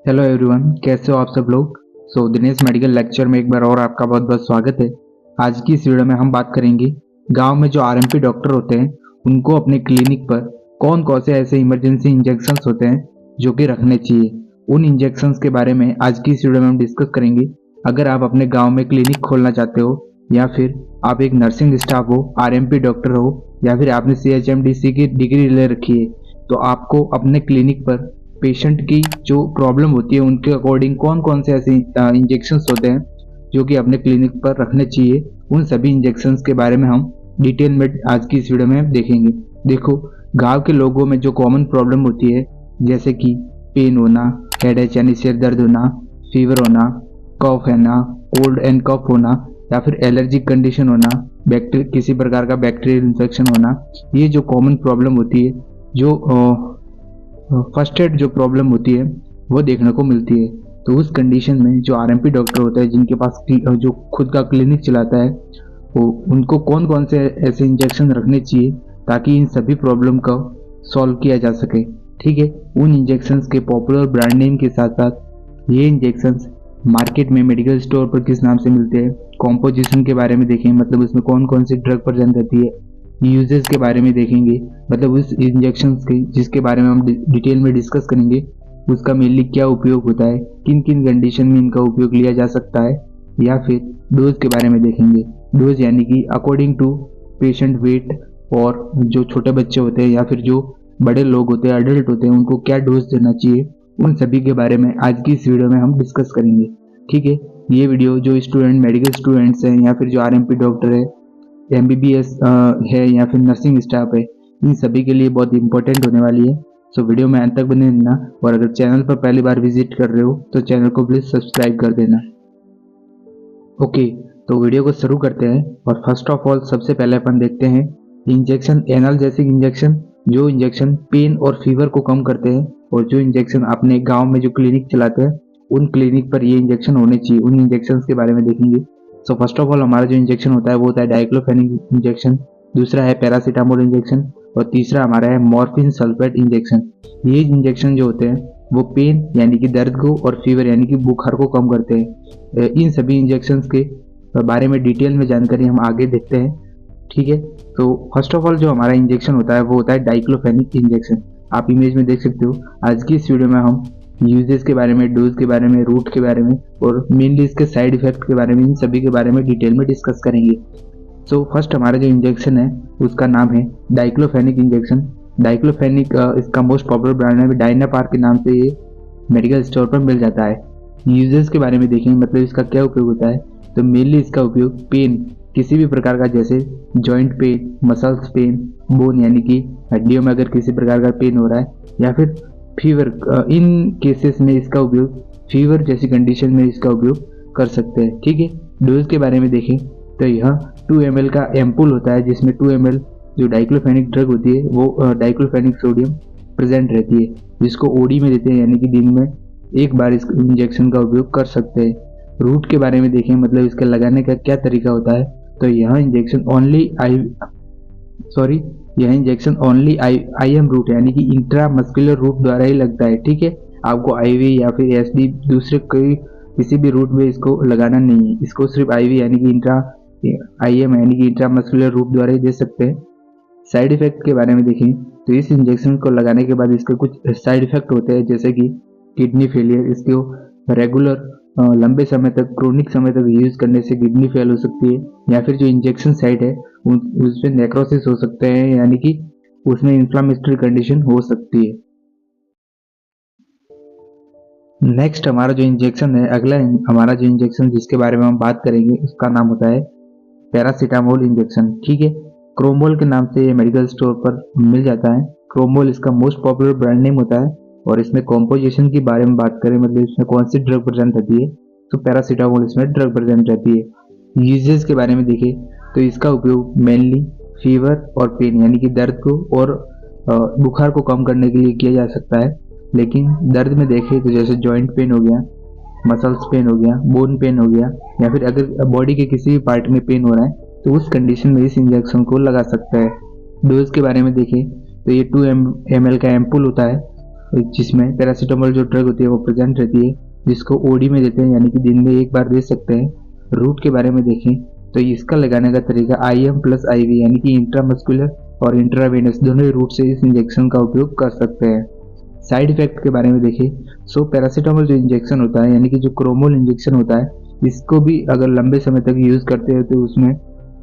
Hello everyone, कैसे हो आप सब लोग। दिनेश मेडिकल लेक्चर में एक बार और आपका बहुत बहुत स्वागत है। आज की इस वीडियो में हम बात करेंगे गांव में जो आरएमपी डॉक्टर होते हैं उनको अपने क्लिनिक पर कौन कौन से ऐसे इमरजेंसी इंजेक्शंस होते हैं जो कि रखने चाहिए। उन इंजेक्शंस के बारे में आज की इस वीडियो में हम डिस्कस करेंगे। अगर आप अपने गाँव में क्लिनिक खोलना चाहते हो या फिर आप एक नर्सिंग स्टाफ हो, आरएमपी डॉक्टर हो, या फिर आपने CHMDC की डिग्री ले रखी है, तो आपको अपने क्लिनिक पर पेशेंट की जो प्रॉब्लम होती है उनके अकॉर्डिंग कौन कौन से ऐसे इंजेक्शंस होते हैं जो कि अपने क्लिनिक पर रखने चाहिए, उन सभी इंजेक्शंस के बारे में हम डिटेल में आज की इस वीडियो में देखेंगे। देखो, गांव के लोगों में जो कॉमन प्रॉब्लम होती है जैसे कि पेन होना, हेडेक यानी सिर दर्द होना, फीवर होना, कफ है, कोल्ड एंड कफ होना, या फिर एलर्जिक कंडीशन होना, किसी प्रकार का बैक्टीरियल इन्फेक्शन होना, ये जो कॉमन प्रॉब्लम होती है, जो फर्स्ट एड जो प्रॉब्लम होती है वो देखने को मिलती है। तो उस कंडीशन में जो आरएमपी डॉक्टर होता है जिनके पास जो खुद का क्लिनिक चलाता है, वो उनको कौन कौन से ऐसे इंजेक्शन रखने चाहिए ताकि इन सभी प्रॉब्लम का सॉल्व किया जा सके। ठीक है, उन इंजेक्शंस के पॉपुलर ब्रांड नेम के साथ साथ ये इंजेक्शंस मार्केट में मेडिकल स्टोर पर किस नाम से मिलते हैं, कॉम्पोजिशन के बारे में देखें, मतलब उसमें कौन कौन सी ड्रग प्रेजेंट रहती है, यूजेस के बारे में देखेंगे, मतलब उस इंजेक्शन के जिसके बारे में हम डिटेल में डिस्कस करेंगे उसका मेनली क्या उपयोग होता है, किन किन कंडीशन में इनका उपयोग लिया जा सकता है, या फिर डोज के बारे में देखेंगे। डोज यानी कि अकॉर्डिंग टू पेशेंट वेट, और जो छोटे बच्चे होते हैं या फिर जो बड़े लोग होते हैं, एडल्ट होते हैं, उनको क्या डोज देना चाहिए, उन सभी के बारे में आज की इस वीडियो में हम डिस्कस करेंगे। ठीक है, ये वीडियो जो स्टूडेंट, मेडिकल स्टूडेंट्स हैं या फिर जो आरएमपी डॉक्टर है, MBBS है या फिर नर्सिंग स्टाफ है, इन सभी के लिए बहुत इंपॉर्टेंट होने वाली है। वीडियो में अंत तक बने रहना, और अगर चैनल पर पहली बार विजिट कर रहे हो तो चैनल को प्लीज सब्सक्राइब कर देना। ओके, तो वीडियो को शुरू करते हैं। और फर्स्ट ऑफ ऑल सबसे पहले अपन देखते हैं इंजेक्शन, एनाल्जेसिक इंजेक्शन, जो इंजेक्शन पेन और फीवर को कम करते हैं, और जो इंजेक्शन अपने गांव में जो क्लिनिक चलाते हैं उन क्लिनिक पर ये इंजेक्शन होने चाहिए, उन इंजेक्शन के बारे में देखेंगे। फर्स्ट ऑफ ऑल हमारा जो इंजेक्शन होता है वो होता है डाइक्लोफेनिक इंजेक्शन, दूसरा है पैरासीटामोल इंजेक्शन, और तीसरा हमारा है मॉर्फिन सल्फेट इंजेक्शन। ये इंजेक्शन जो होते हैं वो पेन यानी कि दर्द को और फीवर यानी कि बुखार को कम करते हैं। इन सभी इंजेक्शंस के बारे में डिटेल में जानकारी हम आगे देखते हैं। ठीक है, तो फर्स्ट ऑफ ऑल जो हमारा इंजेक्शन होता है वो होता है डाइक्लोफेनिक इंजेक्शन। आप इमेज में देख सकते हो। आज की इस वीडियो में हम यूजेस के बारे में, डोज के बारे में, रूट के बारे में, और मेनली इसके साइड इफेक्ट के बारे में, इन सभी के बारे में डिटेल में डिस्कस करेंगे। फर्स्ट हमारा जो इंजेक्शन है उसका नाम है डाइक्लोफेनिक इंजेक्शन। डाइक्लोफेनिक इसका मोस्ट पॉपुलर ब्रांड है, डायनापार के नाम से ये मेडिकल स्टोर पर मिल जाता है। यूजेस के बारे में देखेंगे, मतलब इसका क्या उपयोग होता है, तो मेनली इसका उपयोग पेन, किसी भी प्रकार का, जैसे joint pain, muscles pain, bone यानी कि हड्डियों में अगर किसी प्रकार का पेन हो रहा है, या फिर फीवर, इन केसेस में इसका उपयोग, फीवर जैसी कंडीशन में इसका उपयोग कर सकते हैं। ठीक है, डोज के बारे में देखें तो यह 2 ml का एम्पुल होता है, जिसमें 2 ml जो डाइक्लोफेनिक ड्रग होती है वो डाइक्लोफेनिक सोडियम प्रेजेंट रहती है, जिसको ओडी में देते हैं, यानी कि दिन में एक बार इस इंजेक्शन का उपयोग कर सकते हैं। रूट के बारे में देखें, मतलब इसके लगाने का क्या तरीका होता है, तो यह इंजेक्शन ओनली IM रूट यानी कि इंट्रामस्कुलर रूट द्वारा ही लगता है। ठीक है, आपको IV या फिर SD दूसरे कोई किसी भी रूट में इसको लगाना नहीं है, इसको सिर्फ IV यानी कि IM यानी कि इंट्रामस्कुलर रूट द्वारा ही दे सकते हैं। साइड इफेक्ट के बारे में देखें तो इस इंजेक्शन को लगाने के बाद इसके कुछ साइड इफेक्ट होते हैं, जैसे कि किडनी फेलियर। इसको रेगुलर लंबे समय तक, क्रोनिक समय तक यूज करने से किडनी फेल हो सकती है, या फिर जो इंजेक्शन साइट है उसमें नेक्रोसिस हो सकते हैं, यानी कि उसमें इन्फ्लामेटरी कंडीशन हो सकती है। नेक्स्ट हमारा जो इंजेक्शन है, अगला हमारा जो इंजेक्शन जिसके बारे में हम बात करेंगे उसका नाम होता है पैरासीटामोल इंजेक्शन। ठीक है, क्रोमोल के नाम से ये मेडिकल स्टोर पर मिल जाता है। क्रोमोल इसका मोस्ट पॉपुलर ब्रांड नेम होता है। और इसमें कॉम्पोजिशन के बारे में बात करें, मतलब इसमें कौन सी ड्रग प्रेजेंट रहती है, तो पैरासीटामोल इसमें ड्रग प्रेजेंट रहती है। यूजेस के बारे में देखें तो इसका उपयोग मेनली फीवर और पेन यानी कि दर्द को और बुखार को कम करने के लिए किया जा सकता है। लेकिन दर्द में देखें तो जैसे जॉइंट पेन हो गया, मसल्स पेन हो गया, बोन पेन हो गया, या फिर अगर बॉडी के किसी भी पार्ट में पेन हो रहा है तो उस कंडीशन में इस इंजेक्शन को लगा सकता है। डोज के बारे में देखें तो ये 2 ml का एम्पुल होता है, जिसमें पैरासीटामोल जो ड्रग होती है वो प्रेजेंट रहती है, जिसको ओडी में देते हैं, यानी कि दिन में एक बार दे सकते हैं। रूट के बारे में देखें तो इसका लगाने का तरीका IM प्लस IV यानी कि इंट्रामस्कुलर और इंट्रावेनस दोनों ही रूट से इस इंजेक्शन का उपयोग कर सकते हैं। साइड इफेक्ट के बारे में देखें सो पैरासीटामोल जो इंजेक्शन होता है, यानी कि जो क्रोमोल इंजेक्शन होता है, इसको भी अगर लंबे समय तक यूज़ करते हैं तो उसमें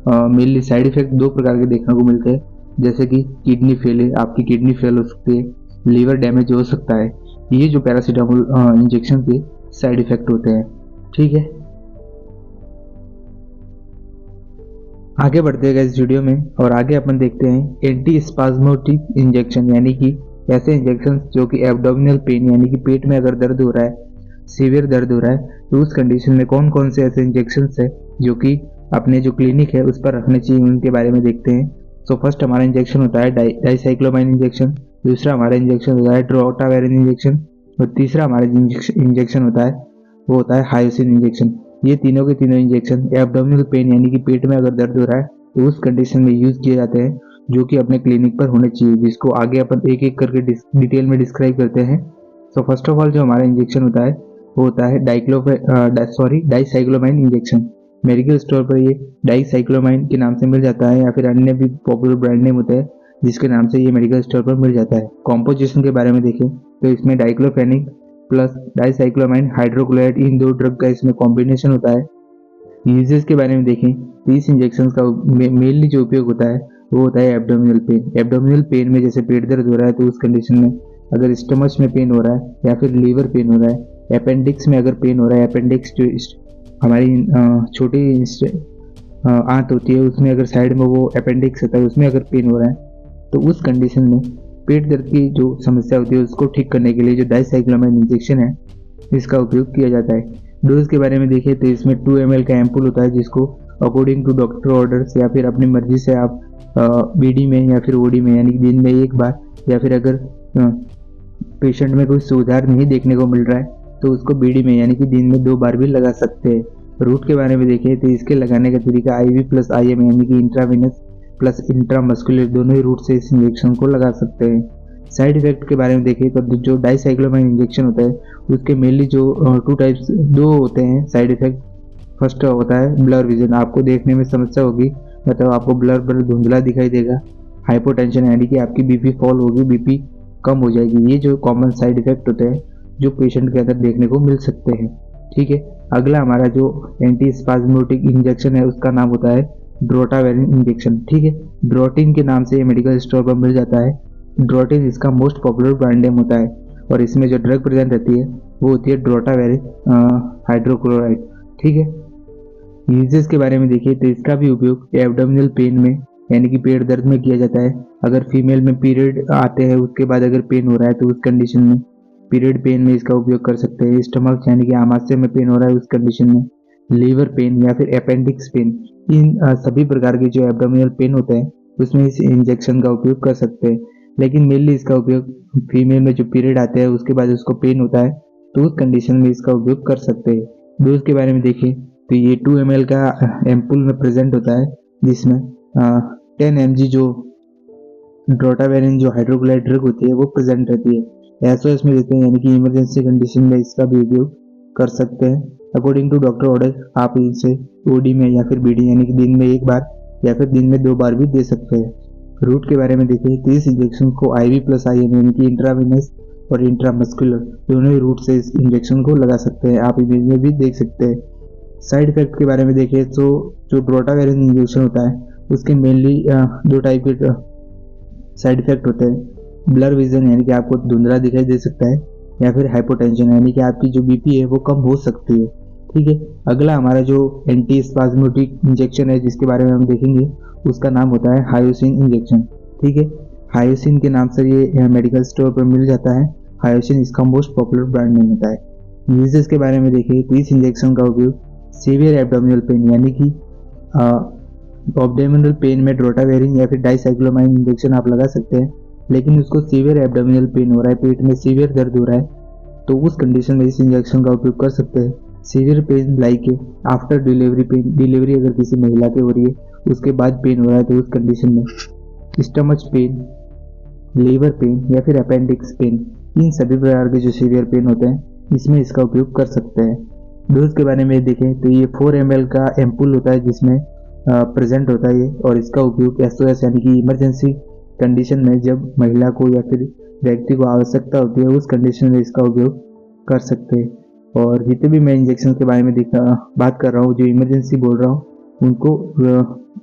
मेनली साइड इफेक्ट दो प्रकार के देखने को मिलते हैं, जैसे कि किडनी फेल, आपकी किडनी फेल हो सकती है, लीवर डैमेज हो सकता है। ये जो पैरासीटामोल इंजेक्शन के साइड इफेक्ट होते हैं। ठीक है, आगे बढ़ते हैं इस वीडियो में और आगे अपन देखते हैं एंटी स्पाज्मोटिक इंजेक्शन, यानी कि ऐसे इंजेक्शन जो कि एब्डोमिनल पेन यानी कि पेट में अगर दर्द हो रहा है, सीवियर दर्द हो रहा है, तो उस कंडीशन में कौन कौन से ऐसे इंजेक्शन है जो कि अपने जो क्लिनिक है उस पर रखने चाहिए, उनके बारे में देखते हैं। सो फर्स्ट हमारा इंजेक्शन होता है डाइसाइक्लोमाइन इंजेक्शन, दूसरा हमारा इंजेक्शन होता है ड्रोटावेरिन इंजेक्शन, और तीसरा हमारा इंजेक्शन होता है वो होता है हायोसिन इंजेक्शन। ये तीनों के तीनों इंजेक्शन एब्डोमिनल पेन यानी कि पेट में अगर दर्द हो रहा है तो उस कंडीशन में यूज किए जाते हैं, जो कि अपने क्लिनिक पर होने चाहिए, जिसको आगे अपन एक एक करके डिटेल में डिस्क्राइब करते हैं। सो फर्स्ट ऑफ ऑल जो हमारा इंजेक्शन होता है वो होता है डाइसाइक्लोमाइन इंजेक्शन। मेडिकल स्टोर पर ये डाइसाइक्लोमाइन के नाम से मिल जाता है, या फिर अन्य भी पॉपुलर ब्रांड नेम होता है जिसके नाम से ये मेडिकल स्टोर पर मिल जाता है। कॉम्पोजिशन के बारे में देखें तो इसमें डाइक्लोफेनिक प्लस डाइसाइक्लोमाइन हाइड्रोक्लोराइड, इन दो ड्रग का इसमें कॉम्बिनेशन होता है। यूजेस के बारे में देखें तो इस इंजेक्शन का मेनली जो उपयोग होता है वो होता है एब्डोमिनल पेन। एब्डोमिनल पेन में जैसे पेट दर्द हो रहा है तो उस कंडीशन में, अगर स्टमच में पेन हो रहा है या फिर लीवर पेन हो रहा है, अपेंडिक्स में अगर पेन हो रहा है, अपेंडिक्स जो हमारी छोटी आंत होती है उसमें अगर साइड में वो अपेंडिक्स होता है, उसमें अगर पेन हो रहा है तो उस कंडीशन में पेट दर्द की जो समस्या होती है उसको ठीक करने के लिए जो डाइसाइक्लोमाइन इंजेक्शन है इसका उपयोग किया जाता है। डोज के बारे में देखिए तो इसमें 2 ml का एम्पुल होता है, जिसको अकॉर्डिंग टू डॉक्टर ऑर्डर्स या फिर अपनी मर्जी से आप BD में या फिर OD में यानी कि दिन में एक बार, या फिर अगर पेशेंट में कोई सुधार नहीं देखने को मिल रहा है तो उसको BD में यानी कि दिन में 2 बार भी लगा सकते हैं। रूट के बारे में देखें तो इसके लगाने का तरीका IV प्लस IM यानी कि इंट्रावेनस प्लस इंट्रामस्कुलर दोनों ही रूट से इस इंजेक्शन को लगा सकते हैं। साइड इफेक्ट के बारे में देखें तो जो डाइसाइक्लोमाइन इंजेक्शन होता है उसके मेनली जो 2 टाइप्स दो होते हैं साइड इफेक्ट। फर्स्ट होता है ब्लर विजन, आपको देखने में समस्या होगी, मतलब आपको ब्लर धुंधला दिखाई देगा। हाइपोटेंशन यानी कि आपकी BP फॉल होगी, BP कम हो जाएगी। ये जो कॉमन साइड इफेक्ट होते हैं जो पेशेंट के अंदर देखने को मिल सकते हैं। ठीक है, अगला हमारा जो एंटी स्पाज्मोटिक इंजेक्शन है उसका नाम होता है ड्रोटावेरिन इंजेक्शन। ठीक है, ड्रोटिन के नाम से ये मेडिकल स्टोर पर मिल जाता है। ड्रोटिन इसका मोस्ट पॉपुलर ब्रांड नेम होता है, और इसमें जो ड्रग प्रेजेंट रहती है वो होती है ड्रोटावेरिन हाइड्रोक्लोराइड। ठीक है, यूजेस के बारे में देखिए तो इसका भी उपयोग एब्डोमिनल पेन में यानी कि पेट दर्द में किया जाता है। अगर फीमेल में पीरियड आते हैं उसके बाद अगर पेन हो रहा है तो उस कंडीशन में पीरियड पेन में इसका उपयोग कर सकते हैं। स्टमक यानी कि आमाशय में पेन हो रहा है उस कंडीशन में, लीवर पेन या फिर अपेंडिक्स पेन, इन सभी प्रकार के जो एब्डोमिनल पेन होते हैं उसमें इस इंजेक्शन का उपयोग कर सकते हैं। लेकिन मेनली इसका उपयोग फीमेल में जो पीरियड आते हैं उसके बाद उसको पेन होता है तो उस कंडीशन में इसका उपयोग कर सकते हैं। डोज के बारे में देखें तो ये 2 ml का एम्पुल में प्रेजेंट होता है, जिसमें 10 mg जो ड्रोटावेरिन जो हाइड्रोक्लोराइड ड्रग होती है वो प्रेजेंट रहती है। SOS में देते हैं यानी कि इमरजेंसी कंडीशन में इसका भी उपयोग कर सकते हैं। अकॉर्डिंग टू डॉक्टर ऑर्डर आप इसे OD में या फिर BD यानी कि दिन में एक बार या फिर दिन में 2 बार भी दे सकते हैं। रूट के बारे में देखें तो इस इंजेक्शन को IV प्लस IM यानी कि इंट्रावेनस और इंट्रामस्कुलर दोनों ही रूट से इस इंजेक्शन को लगा सकते हैं, आप इमेज में भी देख सकते हैं। साइड इफेक्ट के बारे में देखें तो जो ड्रोटावेरिन इंजेक्शन होता है उसके मेनली 2 टाइप के साइड इफेक्ट होते हैं। ब्लर विजन यानी कि आपको धुंधला दिखाई दे सकता है, या फिर हाइपोटेंशन यानी कि आपकी जो BP है वो कम हो सकती है। ठीक है, अगला हमारा जो एंटी स्पाज्मोटिक इंजेक्शन है जिसके बारे में हम देखेंगे उसका नाम होता है हायोसिन इंजेक्शन। ठीक है, हायोसिन के नाम से ये मेडिकल स्टोर पर मिल जाता है। हायोसिन इसका मोस्ट पॉपुलर ब्रांड नेम होता है। यूजेस के बारे में देखें तो इस इंजेक्शन का उपयोग सीवियर एब्डोमिनल पेन यानी कि एब्डोमिनल पेन में ड्रोटावेरिन या फिर डाइसाइक्लोमाइन इंजेक्शन आप लगा सकते हैं, लेकिन उसको सीवियर एब्डोमिनल पेन हो रहा है, पेट में सीवियर दर्द हो रहा है तो उस कंडीशन में इस इंजेक्शन का उपयोग कर सकते हैं। Severe pain like after delivery pain, delivery अगर किसी महिला की हो रही है उसके बाद पेन हो रहा है तो उस कंडीशन में स्टमच पेन, लीवर पेन या फिर अपेंडिक्स पेन, इन सभी प्रकार के जो सीवियर पेन होते हैं इसमें इसका उपयोग कर सकते हैं। डोज के बारे में देखें तो ये 4 ml का एम्पुल होता है जिसमें प्रेजेंट होता है ये, और इसका उपयोग SOS यानी कि इमरजेंसी कंडीशन में जब महिला को या फिर व्यक्ति को आवश्यकता होती है उस कंडीशन में इसका उपयोग कर सकते हैं। और जितने भी मैं इंजेक्शन के बारे में बात कर रहा हूँ, जो इमरजेंसी बोल रहा हूँ, उनको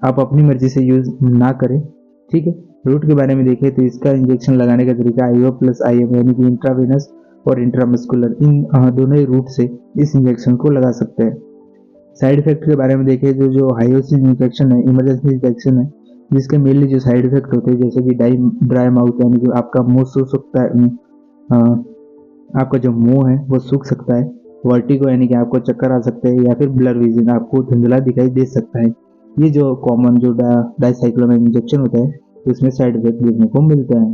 आप अपनी मर्जी से यूज़ ना करें, ठीक है। रूट के बारे में देखें तो इसका इंजेक्शन लगाने का तरीका IO प्लस IM यानी कि इंट्रावेनस और इंट्रामस्कुलर, इन दोनों ही रूट से इस इंजेक्शन को लगा सकते हैं। साइड इफेक्ट के बारे में देखें तो जो हाइओसिस इंफेक्शन है, इमरजेंसी इंफेक्शन है, जिसके मेनली जो साइड इफेक्ट होते हैं जैसे कि ड्राई माउथ यानी कि आपका मुंह सूख सकता है, आपका जो मुंह है वो सूख सकता है, वर्टिगो यानी कि आपको चक्कर आ सकते हैं, या फिर ब्लर विजन, आपको धुंधला दिखाई दे सकता है। ये जो कॉमन जो डाइसाइक्लोमाइन इंजेक्शन होता है उसमें साइड इफेक्ट देखने को मिलता है।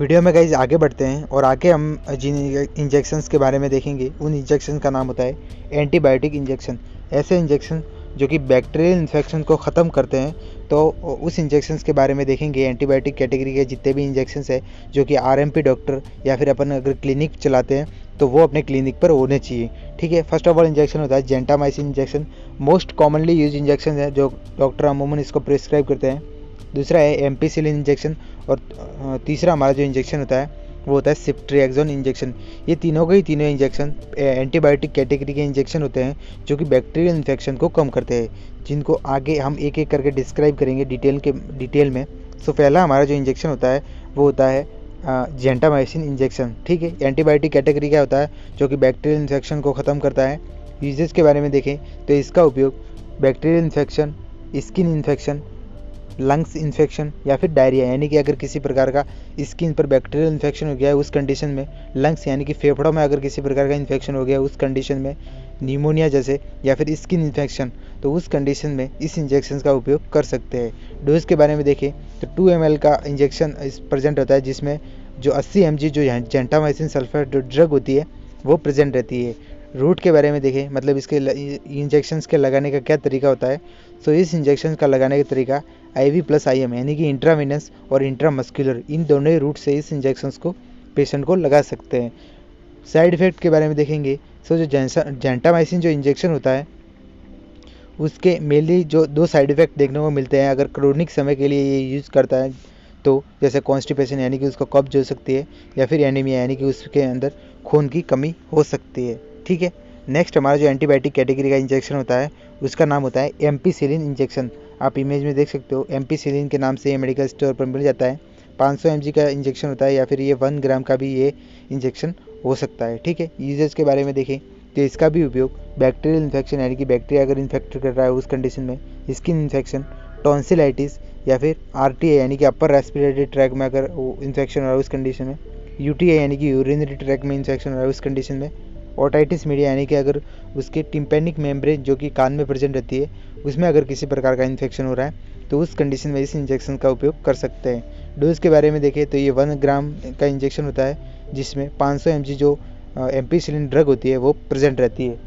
वीडियो में गाइज आगे बढ़ते हैं और आगे हम जिन इंजेक्शंस के बारे में देखेंगे उन इंजेक्शन का नाम होता है एंटीबायोटिक इंजेक्शन। ऐसे इंजेक्शन जो कि बैक्टीरियल इन्फेक्शन को ख़त्म करते हैं, तो उस इंजेक्शंस के बारे में देखेंगे। एंटीबायोटिक कैटेगरी के जितने भी इंजेक्शंस है जो कि RMP डॉक्टर या फिर अपन अगर क्लिनिक चलाते हैं तो वो अपने क्लिनिक पर होने चाहिए, ठीक है। फर्स्ट ऑफ ऑल इंजेक्शन होता है gentamicin injection, most commonly use injection है जो डॉक्टर अमूमन इसको प्रिस्क्राइब करते हैं। दूसरा है एम्पिसिलिन इंजेक्शन, और तीसरा हमारा जो इंजेक्शन होता है वो होता है सिफ्ट्रिएक्सोन इंजेक्शन। ये तीनों के ही तीनों इंजेक्शन एंटीबायोटिक कैटेगरी के इंजेक्शन होते हैं जो कि बैक्टीरियल इन्फेक्शन को कम करते हैं, जिनको आगे हम एक एक करके डिस्क्राइब करेंगे डिटेल में। सो पहला हमारा जो इंजेक्शन होता है वो होता है जेंटामाइसिन इंजेक्शन, ठीक है। एंटीबायोटिक कैटेगरी क्या होता है जो कि बैक्टीरियल इन्फेक्शन को ख़त्म करता है। यूजेस के बारे में देखें तो इसका उपयोग bacterial infection, skin infection, lungs infection या फिर डायरिया, यानी कि अगर किसी प्रकार का स्किन पर बैक्टीरियल इन्फेक्शन हो गया है उस कंडीशन में, लंग्स यानी कि फेफड़ों में अगर किसी प्रकार का इन्फेक्शन हो गया है उस कंडीशन में, निमोनिया जैसे, या फिर स्किन इन्फेक्शन, तो उस कंडीशन में इस इंजेक्शन का उपयोग कर सकते हैं। डोज के बारे में देखें तो 2 ml का इंजेक्शन प्रेजेंट होता है जिसमें जो 80 mg जो जेंटामाइसिन सल्फेट जो ड्रग होती है वो प्रेजेंट रहती है। रूट के बारे में देखें, मतलब इसके इंजेक्शंस के लगाने का क्या तरीका होता है। सो इस इंजेक्शन का लगाने का तरीका IV प्लस IM यानी कि इंट्रावेनस और इंट्रामस्कुलर, इन दोनों ही रूट से इस इंजेक्शंस को पेशेंट को लगा सकते हैं। साइड इफ़ेक्ट के बारे में देखेंगे, सो जो जेंटामाइसिन जो इंजेक्शन होता है उसके मेनली जो 2 साइड इफ़ेक्ट देखने को मिलते हैं अगर क्रोनिक समय के लिए ये यूज़ करता है तो, जैसे कॉन्स्टिपेशन यानी कि उसको कब्ज हो सकती है, या फिर एनीमिया यानी कि उसके अंदर खून की कमी हो सकती है, ठीक है। नेक्स्ट हमारा जो एंटीबायोटिक कैटेगरी का इंजेक्शन होता है उसका नाम होता है एम्पिसिलिन इंजेक्शन। आप इमेज में देख सकते हो, एम्पिसिलिन के नाम से ये मेडिकल स्टोर पर मिल जाता है। 500 mg का इंजेक्शन होता है, या फिर ये 1 ग्राम का भी ये इंजेक्शन हो सकता है, ठीक है। यूजेज के बारे में देखें तो इसका भी उपयोग बैक्टीरियल इन्फेक्शन यानी कि बैक्टीरिया अगर इन्फेक्ट कर रहा है उस कंडीशन में, स्किन इन्फेक्शन, टॉन्सिलाइटिस, या फिर RTA यानी कि अपर रेस्पिरेटरी ट्रैक में अगर इन्फेक्शन हो रहा है उस कंडीशन में, UTI यानी कि यूरिनरी ट्रैक में इन्फेक्शन हो रहा है उस कंडीशन में, ओटाइटिस मीडिया यानी कि अगर उसके टिम्पैनिक मेम्ब्रेन जो कि कान में प्रेजेंट रहती है उसमें अगर किसी प्रकार का इन्फेक्शन हो रहा है तो उस कंडीशन में इस इंजेक्शन का उपयोग कर सकते हैं। डोज के बारे में देखें तो ये 1 ग्राम का इंजेक्शन होता है जिसमें 500 mg जो एम्पिसिलिन ड्रग होती है वो प्रेजेंट रहती है।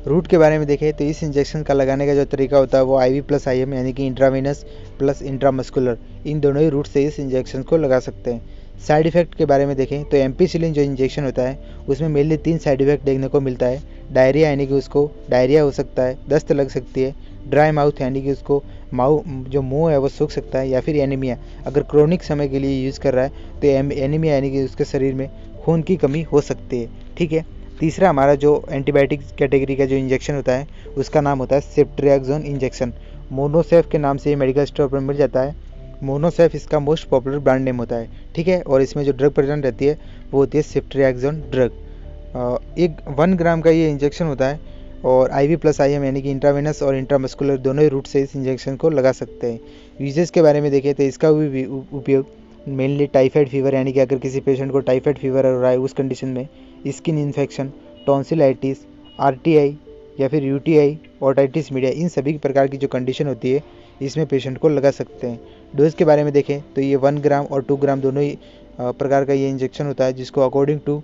रूट के बारे में देखें तो इस इंजेक्शन का लगाने का जो तरीका होता है वो IV प्लस IM यानी कि इंट्रावेनस प्लस इंट्रामस्कुलर, इन दोनों ही रूट से इस इंजेक्शन को लगा सकते हैं। साइड इफेक्ट के बारे में देखें तो एम्पिसिलिन जो इंजेक्शन होता है उसमें मेनली 3 साइड इफेक्ट देखने को मिलता है। डायरिया यानी कि उसको डायरिया हो सकता है, दस्त लग सकती है, ड्राई माउथ यानी कि उसको जो मुंह है वो सूख सकता है, या फिर एनीमिया अगर क्रोनिक समय के लिए यूज़ कर रहा है तो एनीमिया यानी कि उसके शरीर में खून की कमी हो सकती है, ठीक है। तीसरा हमारा जो एंटीबायोटिक कैटेगरी का जो इंजेक्शन होता है उसका नाम होता है सिफ्ट्रिएक्सोन इंजेक्शन। मोनोसेफ के नाम से ये मेडिकल स्टोर पर मिल जाता है। मोनोसेफ इसका मोस्ट पॉपुलर ब्रांड नेम होता है, ठीक है। और इसमें जो ड्रग प्रेजेंट रहती है वो होती है सिफ्ट्रिएक्सोन ड्रग। 1 ग्राम का ये इंजेक्शन होता है, और IV प्लस IM यानी कि इंट्रावेनस और इंट्रामस्कुलर दोनों ही रूट से इस इंजेक्शन को लगा सकते हैं। यूजेस के बारे में देखें तो इसका भी उपयोग मेनली टाइफाइड फीवर यानी कि अगर किसी पेशेंट को टाइफाइड फीवर हो रहा है उस कंडीशन में, स्किन इन्फेक्शन, टॉन्सिलाइटिस, RTI या फिर UTI, ओटाइटिस मीडिया, इन सभी प्रकार की जो कंडीशन होती है इसमें पेशेंट को लगा सकते हैं। डोज के बारे में देखें तो ये 1 ग्राम और 2 ग्राम दोनों ही प्रकार का ये इंजेक्शन होता है जिसको according to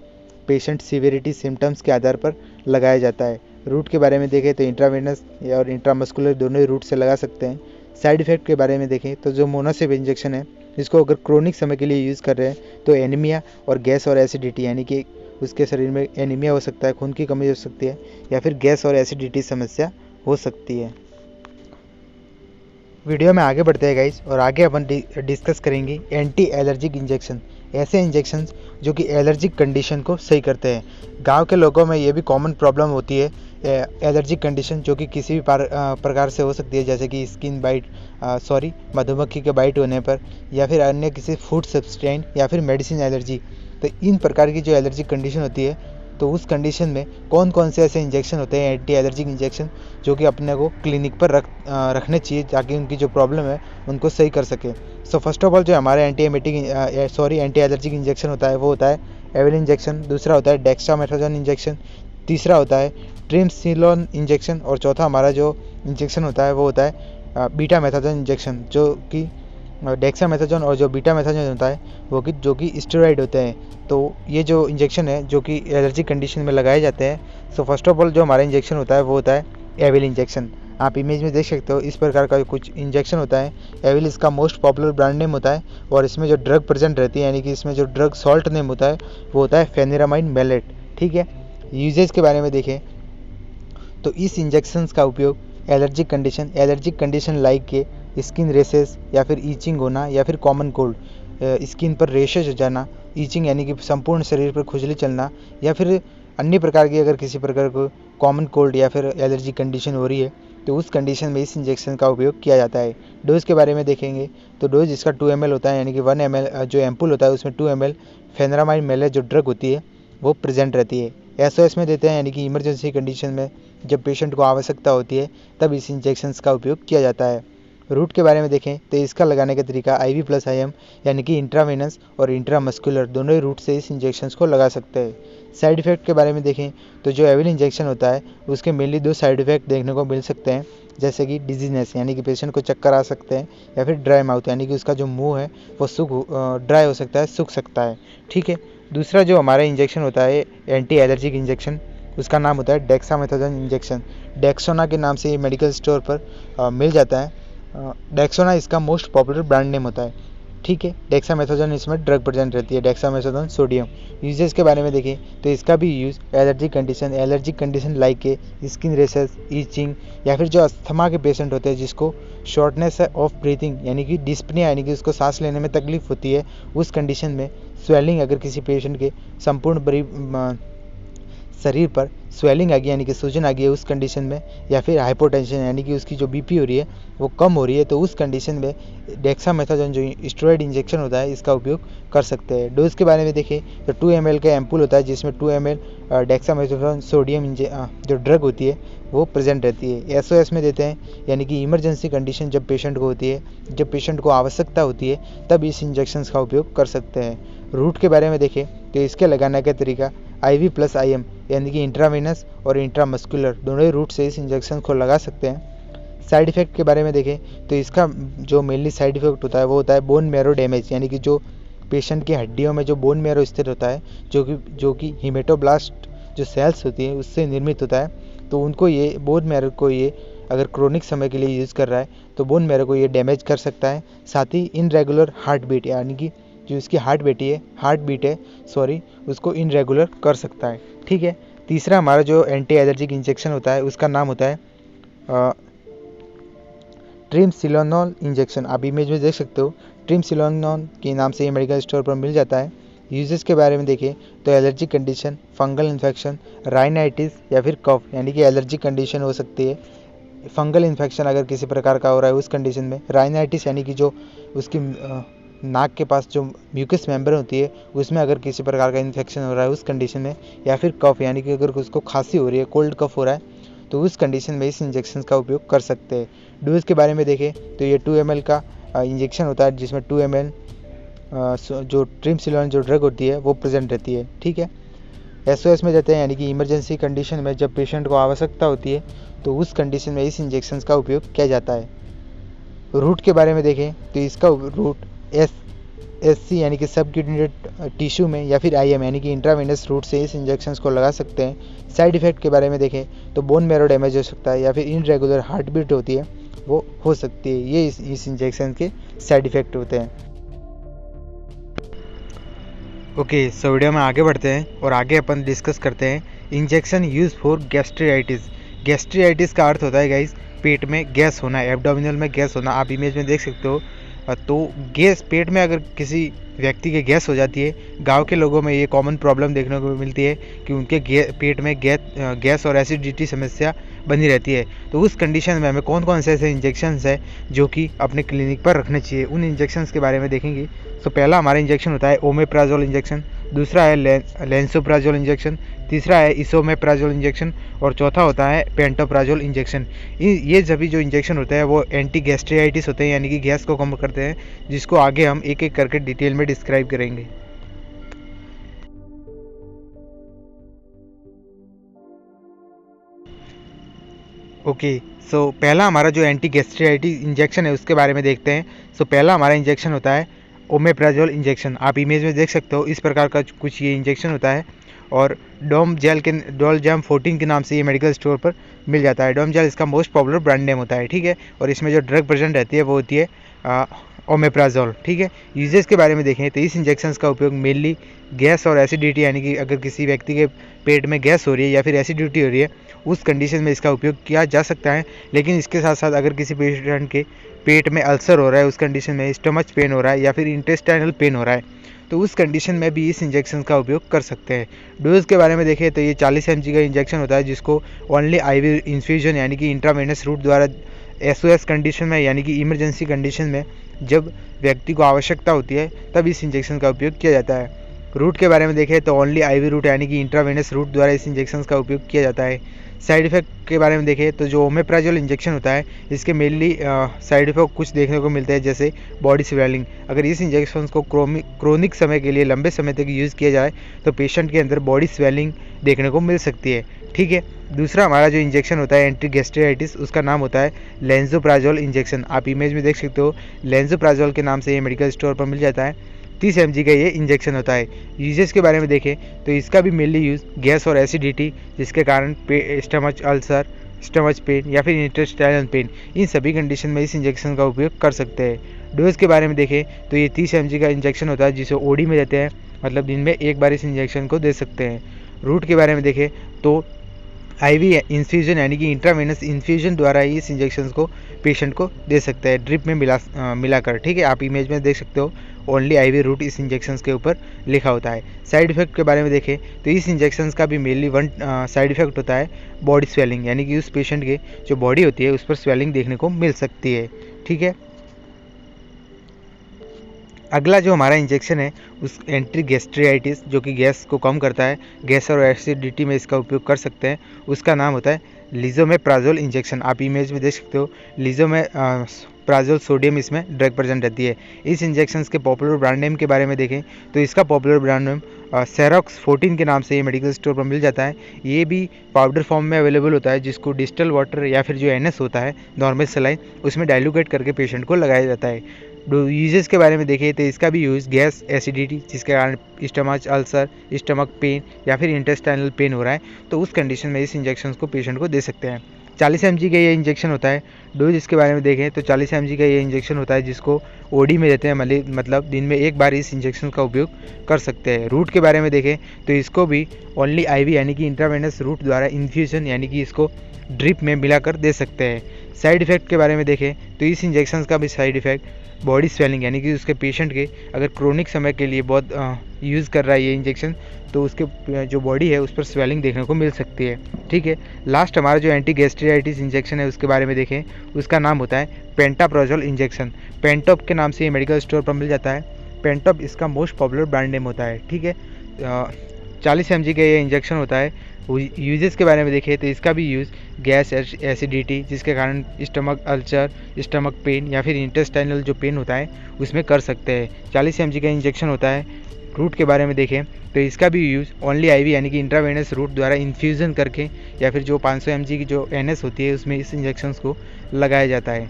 patient severity symptoms के आधार पर लगाया जाता है। रूट के बारे में देखें तो इंट्रावेनस और इंट्रामस्कुलर दोनों ही रूट से लगा सकते हैं। साइड इफ़ेक्ट के बारे में देखें तो जो मोनासिब इंजेक्शन है, इसको अगर क्रोनिक समय के लिए यूज़ कर रहे हैं तो एनीमिया और गैस और एसिडिटी, यानी कि उसके शरीर में एनीमिया हो सकता है, खून की कमी हो सकती है, या फिर गैस और एसिडिटी समस्या हो सकती है। वीडियो में आगे बढ़ते हैं गाइस, और आगे अपन डिस्कस करेंगे एंटी एलर्जिक इंजेक्शन, ऐसे इंजेक्शन जो कि एलर्जिक कंडीशन को सही करते हैं। गांव के लोगों में ये भी कॉमन प्रॉब्लम होती है एलर्जिक कंडीशन, जो कि किसी भी प्रकार से हो सकती है, जैसे कि स्किन बाइट, मधुमक्खी के बाइट होने पर, या फिर अन्य किसी फूड सब्सटेंस, या फिर मेडिसिन एलर्जी। तो इन प्रकार की जो एलर्जिक कंडीशन होती है, तो उस कंडीशन में कौन कौन से ऐसे इंजेक्शन होते हैं एंटी एलर्जिक इंजेक्शन जो कि अपने को क्लिनिक पर रखने चाहिए, ताकि उनकी जो प्रॉब्लम है उनको सही कर सके। सो फर्स्ट ऑफ ऑल जो हमारा एंटी एलर्जिक इंजेक्शन होता है वो होता है एविल इंजेक्शन, दूसरा होता है डेक्सामेथासोन इंजेक्शन, तीसरा होता है ट्रिमसिलोन इंजेक्शन, और चौथा हमारा जो इंजेक्शन होता है वो होता है बीटामेथासोन इंजेक्शन, जो कि डेक्सामेथासोन और जो बीटामेथासोन होता है वो कि जो कि स्टेरॉइड होते हैं। तो ये जो इंजेक्शन है जो कि एलर्जी कंडीशन में लगाए जाते हैं। सो फर्स्ट ऑफ ऑल जो हमारा इंजेक्शन होता है वो होता है एविल इंजेक्शन। आप इमेज में देख सकते हो, इस प्रकार का कुछ इंजेक्शन होता है। एविल इसका मोस्ट पॉपुलर ब्रांड नेम होता है, और इसमें जो ड्रग प्रेजेंट रहती है, यानी कि इसमें जो ड्रग सॉल्ट नेम होता है वो होता है फेनिरामाइन मेलेट। ठीक है, यूजेज के बारे में देखें तो इस इंजेक्शंस का उपयोग एलर्जिक कंडीशन लाइक के स्किन रेसेस, या फिर ईचिंग होना, या फिर कॉमन कोल्ड, स्किन पर रेशेज हो जाना, ईचिंग यानी कि संपूर्ण शरीर पर खुजली चलना, या फिर अन्य प्रकार की अगर किसी प्रकार को कॉमन कोल्ड या फिर एलर्जी कंडीशन हो रही है, तो उस कंडीशन में इस इंजेक्शन का उपयोग किया जाता है। डोज के बारे में देखेंगे तो डोज इसका 2 ml होता है, यानी कि 1 ml जो एम्पुल होता है उसमें 2 ml फेनरामाइन मेलेट जो ड्रग होती है वो प्रेजेंट रहती है। SOS में देते हैं, यानी कि इमरजेंसी कंडीशन में जब पेशेंट को आवश्यकता होती है तब इस इंजेक्शंस का उपयोग किया जाता है। रूट के बारे में देखें तो इसका लगाने का तरीका IV + IM, यानी कि इंट्रावेनस और इंट्रामस्कुलर दोनों ही रूट से इस इंजेक्शंस को लगा सकते हैं। साइड इफ़ेक्ट के बारे में देखें तो जो एविल इंजेक्शन होता है उसके मेनली 2 साइड इफ़ेक्ट देखने को मिल सकते हैं, जैसे कि डिजीनेस, यानी कि पेशेंट को चक्कर आ सकते हैं, या फिर ड्राई माउथ, यानी कि उसका जो मुंह है वो ड्राई हो सकता है, सूख सकता है। ठीक है, दूसरा जो हमारा इंजेक्शन होता है एंटी एलर्जिक इंजेक्शन, उसका नाम होता है डेक्सामेथासोन इंजेक्शन। डेक्सोना के नाम से ये मेडिकल स्टोर पर मिल जाता है। डेक्सोना इसका मोस्ट पॉपुलर ब्रांड नेम होता है। ठीक है, डेक्सामेथासोन इसमें ड्रग प्रेजेंट रहती है, डेक्सामेथासोन सोडियम। यूजेस के बारे में देखें तो इसका भी यूज़ एलर्जिक कंडीशन लाइक के स्किन रेसेस, ईचिंग, या फिर जो अस्थमा के पेशेंट होते हैं जिसको शॉर्टनेस ऑफ ब्रीथिंग, यानी कि डिस्पनिया, यानी कि उसको सांस लेने में तकलीफ होती है, उस कंडीशन में स्वेलिंग, अगर किसी पेशेंट के संपूर्ण शरीर पर स्वेलिंग आ गई, यानी कि सूजन आ गई है उस कंडीशन में, या फिर हाइपोटेंशन, यानी कि उसकी जो BP हो रही है वो कम हो रही है, तो उस कंडीशन में डेक्सामेथासोन जो स्टेरॉइड इंजेक्शन होता है इसका उपयोग कर सकते हैं। डोज के बारे में देखें तो 2 ml का एम्पुल होता है, जिसमें 2 ml डेक्सामेथासोन सोडियम जो ड्रग होती है वो प्रेजेंट रहती है। SOS में देते हैं, यानी कि इमरजेंसी कंडीशन जब पेशेंट को होती है, जब पेशेंट को आवश्यकता होती है तब इस इंजेक्शन का उपयोग कर सकते हैं। रूट के बारे में देखें तो इसके लगाने का तरीका IV + IM, यानी कि इंट्रावेनस और इंट्रामस्कुलर दोनों ही रूट से इस इंजेक्शन को लगा सकते हैं। साइड इफ़ेक्ट के बारे में देखें तो इसका जो मेनली साइड इफ़ेक्ट होता है वो होता है बोन मैरो डैमेज, यानी कि जो पेशेंट की हड्डियों में जो बोन मैरो स्थित होता है, जो कि हीमेटोब्लास्ट जो सेल्स होती है उससे निर्मित होता है, तो उनको ये बोन मैरो को ये अगर क्रोनिक समय के लिए यूज़ कर रहा है तो बोन मैरो को ये डैमेज कर सकता है। साथ ही इनरेगुलर हार्ट बीट, यानी कि जो इसकी हार्ट बीट है उसको इनरेगुलर कर सकता है। ठीक है, तीसरा हमारा जो एंटी एलर्जिक इंजेक्शन होता है उसका नाम होता है ट्रिमसिलोनॉल इंजेक्शन। आप इमेज में देख सकते हो, ट्रिमसिलोनॉल के नाम से ये मेडिकल स्टोर पर मिल जाता है। यूजेस के बारे में देखें तो allergic condition, fungal infection, rhinitis, या फिर कफ, यानी कि एलर्जिक कंडीशन हो सकती है। फंगल इन्फेक्शन अगर किसी प्रकार का हो रहा है उस कंडीशन में, राइनाइटिस यानी कि जो उसकी नाक के पास जो म्यूकस मेम्ब्रेन होती है उसमें अगर किसी प्रकार का इन्फेक्शन हो रहा है उस कंडीशन में, या फिर कफ, यानी कि अगर उसको खांसी हो रही है, कोल्ड कफ हो रहा है, तो उस कंडीशन में इस इंजेक्शन का उपयोग कर सकते हैं। डोज के बारे में देखें तो ये 2 ml का इंजेक्शन होता है, जिसमें 2 ml जो ट्रिमसिलोन जो ड्रग होती है वो प्रेजेंट रहती है। ठीक है, SOS में देते हैं, यानी कि इमरजेंसी कंडीशन में जब पेशेंट को आवश्यकता होती है तो उस कंडीशन में इस इंजेक्शन का उपयोग किया जाता है। रूट के बारे में देखें तो इसका रूट SC, यानी कि सबक्यूटेनियस टिश्यू में, या फिर IM, यानी कि इंट्रावेनस रूट से इस इंजेक्शंस को लगा सकते हैं। साइड इफ़ेक्ट के बारे में देखें तो बोन मैरो डैमेज हो सकता है, या फिर इनरेगुलर हार्ट बीट होती है वो हो सकती है। ये इस इंजेक्शन के साइड इफ़ेक्ट होते हैं। ओके, सो वीडियो में आगे बढ़ते हैं और आगे अपन डिस्कस करते हैं injection use for gastritis. Gastritis का अर्थ होता है गाइस पेट में गैस होना, एब्डोमिनल में गैस होना। आप इमेज में देख सकते हो। तो गैस पेट में अगर किसी व्यक्ति के गैस हो जाती है, गांव के लोगों में ये कॉमन प्रॉब्लम देखने को मिलती है कि उनके पेट में गैस और एसिडिटी समस्या बनी रहती है। तो उस कंडीशन में हमें कौन कौन से ऐसे इंजेक्शंस है जो कि अपने क्लिनिक पर रखने चाहिए, उन इंजेक्शंस के बारे में देखेंगे। तो पहला हमारा इंजेक्शन होता है ओमेप्राजोल इंजेक्शन, दूसरा है लेंसोप्राजोल इंजेक्शन, तीसरा है इसोमेप्राजोल इंजेक्शन और चौथा होता है पेंटोप्राजोल इंजेक्शन। ये सभी जो इंजेक्शन होते हैं वो एंटी गैस्ट्राइटिस होते हैं, यानी कि गैस को कम करते हैं, जिसको आगे हम एक एक करके डिटेल में डिस्क्राइब करेंगे। ओके, सो पहला हमारा जो एंटी गैस्ट्राइटिस इंजेक्शन है उसके बारे में देखते हैं। सो पहला हमारा इंजेक्शन होता है ओमेप्राजोल इंजेक्शन। आप इमेज में देख सकते हो, इस प्रकार का कुछ ये इंजेक्शन होता है और डोलजैम 14 के नाम से ये मेडिकल स्टोर पर मिल जाता है। डोमजेल इसका मोस्ट पॉपुलर ब्रांड नेम होता है, ठीक है। और इसमें जो ड्रग प्रेजेंट रहती है वो होती है ओमेप्राजोल, ठीक है। यूजेस के बारे में देखें तो इस इंजेक्शन का उपयोग मेनली गैस और एसिडिटी, यानी कि अगर किसी व्यक्ति के पेट में गैस हो रही है या फिर एसिडिटी हो रही है, उस कंडीशन में इसका उपयोग किया जा सकता है। लेकिन इसके साथ साथ अगर किसी पेशेंट के पेट में अल्सर हो रहा है, उस कंडीशन में स्टमच पेन हो रहा है या फिर इंटेस्टाइनल पेन हो रहा है, तो उस कंडीशन में भी इस इंजेक्शन का उपयोग कर सकते हैं। डोज के बारे में देखें तो ये 40 mg का इंजेक्शन होता है, जिसको ओनली आईवी इन्फ्यूजन यानी कि इंट्रावेनस रूट द्वारा SOS कंडीशन में, यानी कि इमरजेंसी कंडीशन में जब व्यक्ति को आवश्यकता होती है तब इस इंजेक्शन का उपयोग किया जाता है। रूट के बारे में देखें तो ओनली आईवी रूट यानी कि इंट्रावेनस रूट द्वारा इस इंजेक्शन का उपयोग किया जाता है। साइड इफेक्ट के बारे में देखें तो जो ओमेप्राजोल इंजेक्शन होता है इसके मेनली साइड इफेक्ट कुछ देखने को मिलते हैं, जैसे बॉडी स्वेलिंग। अगर इस इंजेक्शन को क्रोनिक समय के लिए लंबे समय तक यूज़ किया जाए तो पेशेंट के अंदर बॉडी स्वेलिंग देखने को मिल सकती है, ठीक है। दूसरा हमारा जो इंजेक्शन होता है एंटी गैस्ट्राइटिस, उसका नाम होता है लेंसोप्राजोल इंजेक्शन। आप इमेज में देख सकते हो, लेंसोप्राजोल के नाम से ये मेडिकल स्टोर पर मिल जाता है। 30 mg का ये इंजेक्शन होता है। यूजेस के बारे में देखें तो इसका भी मेनली यूज़ गैस और एसिडिटी, जिसके कारण स्टमच अल्सर, स्टमच पेन या फिर इंटेस्टाइनल पेन, इन सभी कंडीशन में इस इंजेक्शन का उपयोग कर सकते हैं। डोज के बारे में देखें तो ये 30 mg का इंजेक्शन होता है, जिसे ओडी में देते हैं, मतलब दिन में एक बार इस इंजेक्शन को दे सकते हैं। रूट के बारे में देखें तो आईवी इन्फ्यूजन यानी कि इंट्रावेनस इन्फ्यूजन द्वारा ही इस इंजेक्शन को पेशेंट को दे सकते हैं, ड्रिप में मिलाकर, ठीक है। आप इमेज में देख सकते हो, ओनली आईवी रूट इस इंजेक्शन के ऊपर लिखा होता है। साइड इफेक्ट के बारे में देखें तो इस इंजेक्शन का भी मेनली वन साइड इफेक्ट होता है बॉडी स्वेलिंग, यानी कि उस पेशेंट के जो बॉडी होती है उस पर स्वेलिंग देखने को मिल सकती है, ठीक है। अगला जो हमारा इंजेक्शन है उस एंटी गैस्ट्राइटिस, जो कि गैस को कम करता है, गैस और एसिडिटी में इसका उपयोग कर सकते हैं, उसका नाम होता है लिजोमेप्राजोल इंजेक्शन। आप इमेज में देख सकते हो, लिजोमेप्राजोल सोडियम इसमें ड्रग प्रेजेंट रहती है। इस इंजेक्शन के पॉपुलर ब्रांड नेम के बारे में देखें तो इसका पॉपुलर ब्रांड नेम सेरोक्स 14 के नाम से ये मेडिकल स्टोर पर मिल जाता है। ये भी पाउडर फॉर्म में अवेलेबल होता है, जिसको डिस्टल वाटर या फिर जो NS होता है, नॉर्मल सलाइन, उसमें डाइल्यूकेट करके पेशेंट को लगाया जाता है। यूजेस के बारे में देखें तो इसका भी यूज़ गैस, एसिडिटी, जिसके कारण स्टमच अल्सर, स्टमक पेन या फिर इंटेस्टाइनल पेन हो रहा है, तो उस कंडीशन में इस इंजेक्शन को पेशेंट को दे सकते हैं। 40 mg का ये इंजेक्शन होता है। डोज इसके बारे में देखें तो 40 mg का ये इंजेक्शन होता है, जिसको ओडी में देते हैं, मतलब दिन में एक बार इस इंजेक्शन का उपयोग कर सकते हैं। रूट के बारे में देखें तो इसको भी ओनली आईवी यानी कि इंट्रावेनस रूट द्वारा इन्फ्यूजन, यानी कि इसको ड्रिप में मिलाकर दे सकते हैं। साइड इफेक्ट के बारे में देखें तो इस इंजेक्शन का भी साइड इफेक्ट बॉडी स्वेलिंग, यानी कि उसके पेशेंट के अगर क्रोनिक समय के लिए बहुत यूज़ कर रहा है ये इंजेक्शन, तो उसके जो बॉडी है उस पर स्वेलिंग देखने को मिल सकती है, ठीक है। लास्ट हमारा जो एंटी गैस्ट्राइटिस इंजेक्शन है उसके बारे में देखें, उसका नाम होता है पेंटाप्राजोल इंजेक्शन। पेंटॉप के नाम से ये मेडिकल स्टोर पर मिल जाता है। पेंटॉप इसका मोस्ट पॉपुलर ब्रांड नेम होता है, ठीक है। 40 mg का ये इंजेक्शन होता है। यूजेस के बारे में देखें तो इसका भी यूज़ गैस, एसिडिटी, जिसके कारण स्टमक अल्सर, स्टमक पेन या फिर इंटेस्टाइनल जो पेन होता है उसमें कर सकते हैं। 40 mg का इंजेक्शन होता है। रूट के बारे में देखें तो इसका भी यूज़ ओनली आईवी यानी कि इंट्रावेनस रूट द्वारा इन्फ्यूज़न करके या फिर जो 500 mg की जो NS होती है उसमें इस इंजेक्शन को लगाया जाता है।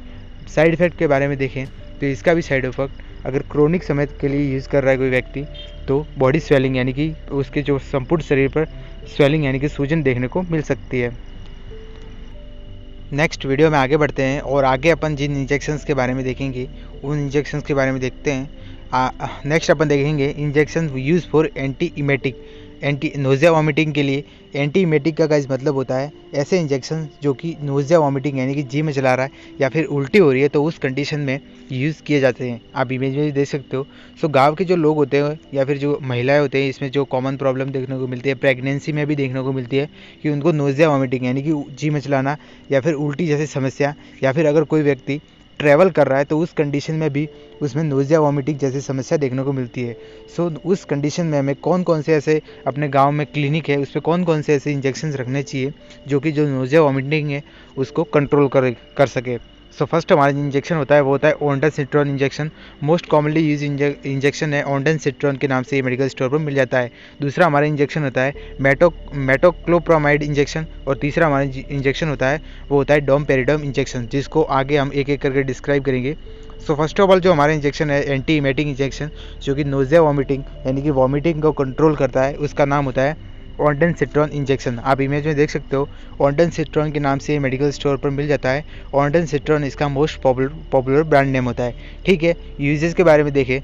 साइड इफेक्ट के बारे में देखें तो इसका भी साइड इफेक्ट, अगर क्रोनिक समय के लिए यूज़ कर रहा है कोई व्यक्ति, तो बॉडी स्वेलिंग, यानी कि उसके जो संपूर्ण शरीर पर स्वेलिंग यानी कि सूजन देखने को मिल सकती है। नेक्स्ट वीडियो में आगे बढ़ते हैं और आगे अपन जिन इंजेक्शंस के बारे में देखेंगे उन इंजेक्शंस के बारे में देखते हैं। नेक्स्ट अपन देखेंगे injection use for anti emetic, anti nausea vomiting के लिए। एंटी इमेटिक का गाइस मतलब होता है ऐसे इंजेक्शन जो कि नोज़िया वॉमिटिंग यानी कि जी में चला रहा है या फिर उल्टी हो रही है तो उस कंडीशन में यूज़ किए जाते हैं। आप इमेज में देख सकते हो। सो गाँव के जो लोग होते हैं या फिर जो महिलाएं होते हैं, इसमें जो कॉमन प्रॉब्लम देखने को मिलती है, प्रेगनेंसी में भी देखने को मिलती है कि उनको नोज़िया वॉमिटिंग यानी कि जी में चलाना या फिर उल्टी जैसी समस्या, या फिर अगर कोई व्यक्ति ट्रैवल कर रहा है तो उस कंडीशन में भी उसमें नोज़िया वॉमिटिंग जैसी समस्या देखने को मिलती है। सो उस कंडीशन में हमें कौन कौन से ऐसे अपने गांव में क्लिनिक है उस पर कौन कौन से ऐसे इंजेक्शंस रखने चाहिए जो कि जो नोज़िया वॉमिटिंग है उसको कंट्रोल कर सके। सो फर्स्ट हमारा इंजेक्शन होता है वो होता है ondansetron injection. Most commonly use injection है ओंडासिट्रॉन के नाम से ये मेडिकल स्टोर पर मिल जाता है। दूसरा हमारा इंजेक्शन होता है मेटोक्लोप्रामाइड इंजेक्शन, और तीसरा हमारा इंजेक्शन होता है वो होता है डोमपेरिडोम इंजेक्शन, जिसको आगे हम एक एक करके डिस्क्राइब करेंगे। सो फर्स्ट ऑफ ऑल जो हमारा इंजेक्शन है एंटी इमेटिक इंजेक्शन जो कि नोज़िया वॉमिटिंग यानी कि वॉमिटिंग को कंट्रोल करता है, उसका नाम होता है ओंडासिट्रॉन इंजेक्शन। आप इमेज में देख सकते हो ओंडासिट्रॉन के नाम से ये मेडिकल स्टोर पर मिल जाता है। ओंडासिट्रॉन इसका मोस्ट पॉपुलर ब्रांड नेम होता है। ठीक है, यूजेस के बारे में देखें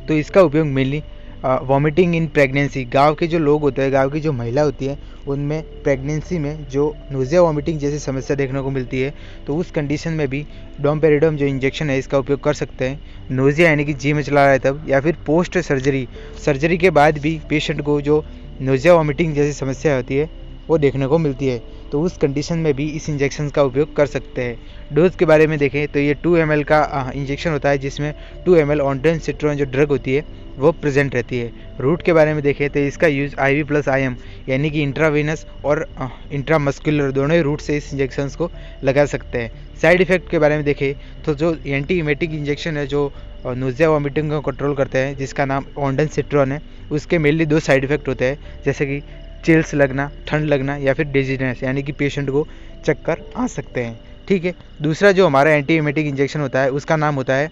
तो इसका उपयोग मेनली वॉमिटिंग इन प्रेगनेंसी, गांव के जो लोग होते हैं, गांव की जो महिला होती है उनमें प्रेगनेंसी में जो नोज़िया वॉमिटिंग जैसी समस्या देखने को मिलती है तो उस कंडीशन में भी डोमपेरिडोम जो इंजेक्शन है इसका उपयोग कर सकते हैं। नोज़िया यानी कि जी में चला रहा है तब, या फिर पोस्ट सर्जरी के बाद भी पेशेंट को जो नोज़िया वॉमिटिंग जैसी समस्या होती है वो देखने को मिलती है तो उस कंडीशन में भी इस इंजेक्शन का उपयोग कर सकते हैं। डोज के बारे में देखें तो ये 2 ml का इंजेक्शन होता है जिसमें 2 ml ओंडासिट्रॉन जो ड्रग होती है वो प्रेजेंट रहती है। रूट के बारे में देखें तो इसका यूज़ IV प्लस IM यानी कि इंट्रावेनस और इंट्रामस्कुलर दोनों ही रूट से इस इंजेक्शन को लगा सकते हैं। साइड इफ़ेक्ट के बारे में देखें तो जो एंटी इमेटिक इंजेक्शन है जो नोज़िया वॉमिटिंग को कंट्रोल करते हैं जिसका नाम ओंडासिट्रॉन है, उसके मेनली 2 साइड इफ़ेक्ट होते हैं जैसे कि चिल्स लगना, ठंड लगना या फिर डिजीनेस यानी कि पेशेंट को चक्कर आ सकते हैं। ठीक है, दूसरा जो हमारा एंटी इमेटिक इंजेक्शन होता है उसका नाम होता है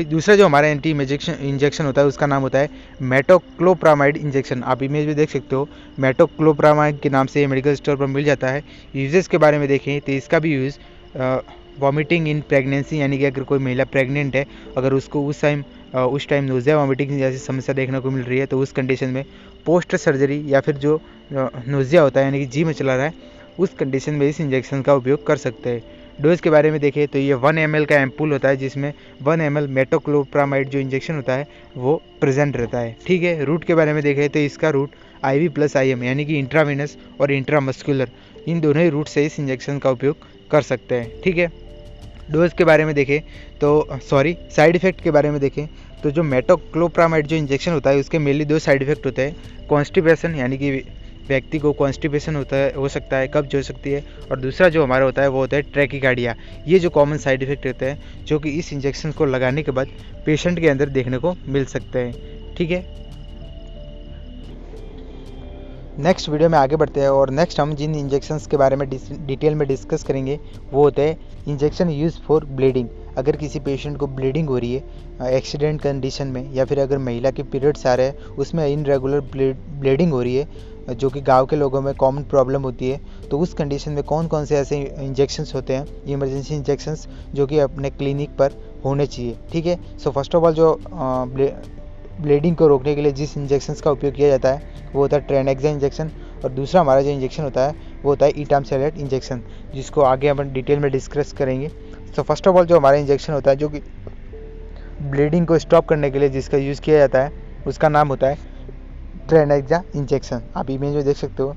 दूसरा जो हमारा एंटी इंजेक्शन होता है उसका नाम होता है मेटोक्लोप्रामाइड इंजेक्शन। आप इमेज में देख सकते हो मेटोक्लोप्रामाइड के नाम से ये मेडिकल स्टोर पर मिल जाता है। यूजेस के बारे में देखें तो इसका भी यूज़ वॉमिटिंग इन प्रेगनेंसी यानी कि अगर कोई महिला प्रेग्नेंट है, अगर उसको उस टाइम नोज़िया वॉमिटिंग जैसी समस्या देखने को मिल रही है तो उस कंडीशन में पोस्ट सर्जरी या फिर जो नोज़िया होता है यानी कि जी में चला रहा है उस कंडीशन में इस इंजेक्शन का उपयोग कर सकते हैं। डोज के बारे में देखें तो ये 1 ml का एम्पूल होता है जिसमें 1 ml मेटोक्लोप्रामाइड जो इंजेक्शन होता है वो प्रेजेंट रहता है। ठीक है, रूट के बारे में देखें तो इसका रूट IV प्लस IM यानी कि इंट्रावेनस और इंट्रामस्कुलर इन दोनों ही रूट से इस इंजेक्शन का उपयोग कर सकते हैं। ठीक है, डोज के बारे में देखें तो साइड इफ़ेक्ट के बारे में देखें तो जो मेटोक्लोप्रामाइड जो इंजेक्शन होता है उसके मेनली 2 साइड इफ़ेक्ट होते हैं। कॉन्स्टिपेशन यानी कि व्यक्ति को कॉन्स्टिपेशन हो सकता है, कब्ज हो सकती है, और दूसरा जो हमारा होता है वो होता है ट्रैकिकार्डिया। ये जो कॉमन साइड इफ़ेक्ट होते हैं जो कि इस इंजेक्शन को लगाने के बाद पेशेंट के अंदर देखने को मिल सकते हैं। ठीक है, नेक्स्ट वीडियो में आगे बढ़ते हैं और नेक्स्ट हम जिन इंजेक्शंस के बारे में डिटेल में डिस्कस करेंगे वो होते हैं इंजेक्शन यूज़ फॉर ब्लीडिंग। अगर किसी पेशेंट को ब्लीडिंग हो रही है एक्सीडेंट कंडीशन में, या फिर अगर महिला के पीरियड्स आ रहे हैं उसमें इनरेगुलर ब्लीडिंग हो रही है जो कि गांव के लोगों में कॉमन प्रॉब्लम होती है, तो उस कंडीशन में कौन कौन से ऐसे इंजेक्शंस होते हैं इमरजेंसी इंजेक्शंस जो कि अपने क्लिनिक पर होने चाहिए। ठीक है, सो फर्स्ट ऑफ ऑल जो ब्लीडिंग को रोकने के लिए जिस इंजेक्शंस का उपयोग किया जाता है वो होता है ट्रेनेक्सा इंजेक्शन, और दूसरा हमारा जो इंजेक्शन होता है वो होता है इटामसेलेट इंजेक्शन जिसको आगे अपन डिटेल में डिस्कस करेंगे। सो फर्स्ट ऑफ ऑल जो हमारा इंजेक्शन होता है जो कि ब्लीडिंग को स्टॉप करने के लिए जिसका यूज़ किया जाता है उसका नाम होता है ट्रेनेक्सा इंजेक्शन। आप इमेज में देख सकते हो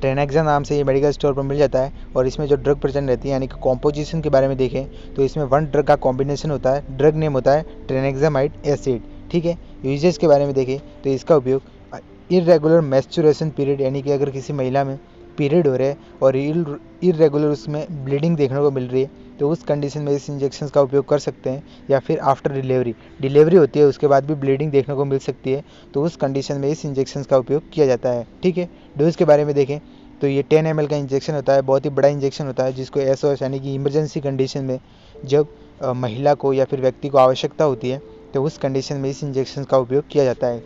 ट्रेनेक्सा नाम से ये मेडिकल स्टोर पर मिल जाता है, और इसमें जो ड्रग प्रेजेंट रहती है यानी कि कॉम्पोजिशन के बारे में देखें तो इसमें 1 ड्रग का कॉम्बिनेशन होता है, ड्रग नेम होता है ट्रेनेक्सामाइड एसिड। ठीक है, यूजेस के बारे में देखें तो इसका उपयोग इरेगुलर मेंस्ट्रुएशन पीरियड यानी कि अगर किसी महिला में पीरियड हो रहे हैं और इरेगुलर उसमें ब्लीडिंग देखने को मिल रही है तो उस कंडीशन में इस इंजेक्शन का उपयोग कर सकते हैं, या फिर आफ्टर डिलीवरी होती है उसके बाद भी ब्लीडिंग देखने को मिल सकती है तो उस कंडीशन में इस इंजेक्शन का उपयोग किया जाता है। ठीक है, डोज के बारे में देखें तो ये 10 ml का इंजेक्शन होता है, बहुत ही बड़ा इंजेक्शन होता है जिसको SOS यानी कि इमरजेंसी कंडीशन में जब महिला को या फिर व्यक्ति को आवश्यकता होती है तो उस कंडीशन में इस इंजेक्शन का उपयोग किया जाता है।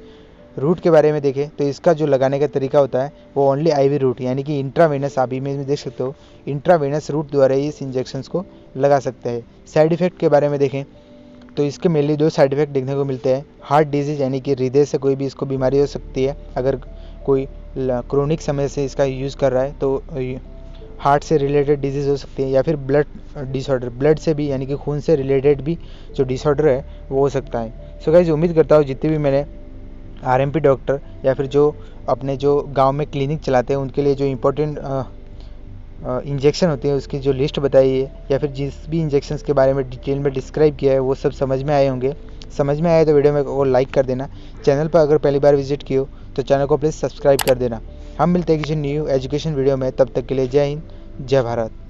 रूट के बारे में देखें तो इसका जो लगाने का तरीका होता है वो ओनली आईवी रूट यानी कि इंट्रावेनस, आप इमेज में देख सकते हो, इंट्रावेनस रूट द्वारा ही इस इंजेक्शंस को लगा सकते हैं। साइड इफ़ेक्ट के बारे में देखें तो इसके मेनली 2 साइड इफ़ेक्ट देखने को मिलते हैं। हार्ट डिजीज़ यानी कि हृदय से कोई भी इसको बीमारी हो सकती है, अगर कोई क्रोनिक समय से इसका यूज़ कर रहा है तो हार्ट से रिलेटेड डिजीज़ हो सकती है, या फिर ब्लड डिसऑर्डर, ब्लड से भी यानी कि खून से रिलेटेड भी जो डिसऑर्डर है वो हो सकता है। सो गाइस, उम्मीद करता हूँ जितने भी मैंने आरएमपी डॉक्टर या फिर जो अपने जो गांव में क्लिनिक चलाते हैं उनके लिए जो इम्पोर्टेंट इंजेक्शन होते हैं उसकी जो लिस्ट बताई है, या फिर जिस भी इंजेक्शन्स के बारे में डिटेल में डिस्क्राइब किया है वो सब समझ में आए होंगे। समझ में आए तो वीडियो में को लाइक कर देना। चैनल पर अगर पहली बार विजिट किए हो तो चैनल को प्लीज़ सब्सक्राइब कर देना। हम मिलते हैं किसी न्यू एजुकेशन वीडियो में, तब तक के लिए जय हिंद, जय भारत।